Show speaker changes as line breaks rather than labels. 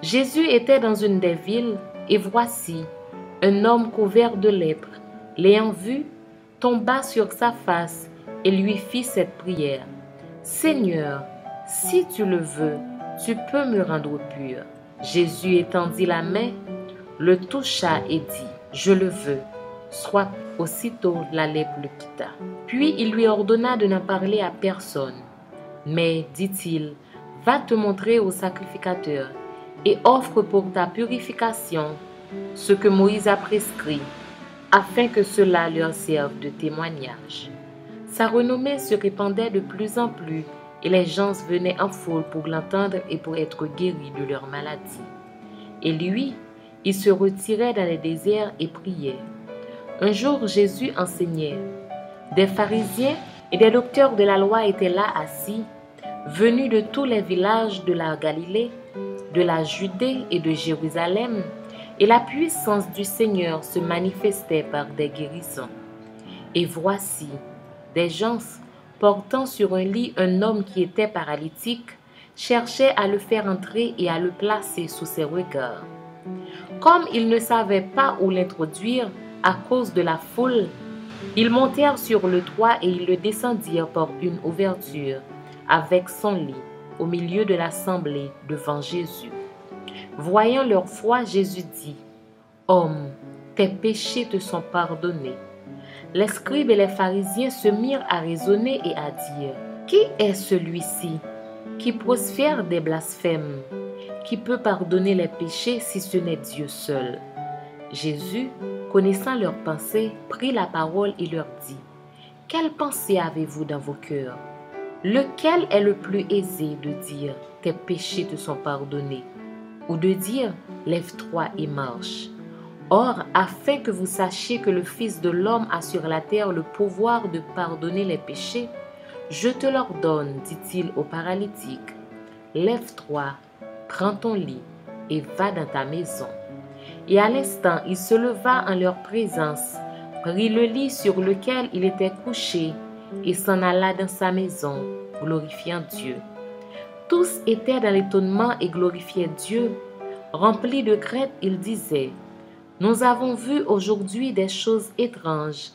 Jésus était dans une des villes, et voici, un homme couvert de lèpre, l'ayant vu, tomba sur sa face et lui fit cette prière. Seigneur, si tu le veux, tu peux me rendre pur. Jésus étendit la main, le toucha et dit, je le veux. Soit aussitôt la lèpre le quitta. Puis il lui ordonna de n'en parler à personne. Mais, dit-il, va te montrer au sacrificateur et offre pour ta purification ce que Moïse a prescrit, afin que cela leur serve de témoignage. Sa renommée se répandait de plus en plus et les gens venaient en foule pour l'entendre et pour être guéris de leur maladie. Et lui, il se retirait dans les déserts et priait. Un jour, Jésus enseignait. Des pharisiens et des docteurs de la loi étaient là assis, venus de tous les villages de la Galilée, de la Judée et de Jérusalem, et la puissance du Seigneur se manifestait par des guérisons. Et voici, des gens, portant sur un lit un homme qui était paralytique, cherchaient à le faire entrer et à le placer sous ses regards. Comme ils ne savaient pas où l'introduire à cause de la foule, ils montèrent sur le toit et ils le descendirent par une ouverture, avec son lit, au milieu de l'assemblée devant Jésus. Voyant leur foi, Jésus dit, « Homme, tes péchés te sont pardonnés. » Les scribes et les pharisiens se mirent à raisonner et à dire, « Qui est celui-ci qui prospère des blasphèmes? Qui peut pardonner les péchés si ce n'est Dieu seul? » Jésus, connaissant leurs pensées, prit la parole et leur dit, « Quelle pensée avez-vous dans vos cœurs? Lequel est le plus aisé de dire, tes péchés te sont pardonnés, ou de dire, lève-toi et marche? Or, afin que vous sachiez que le Fils de l'homme a sur la terre le pouvoir de pardonner les péchés, je te l'ordonne, dit-il au paralytique, lève-toi, prends ton lit et va dans ta maison. Et à l'instant, il se leva en leur présence, prit le lit sur lequel il était couché et s'en alla dans sa maison, glorifiant Dieu. Tous étaient dans l'étonnement et glorifiaient Dieu. Remplis de crainte, ils disaient, « Nous avons vu aujourd'hui des choses étranges. »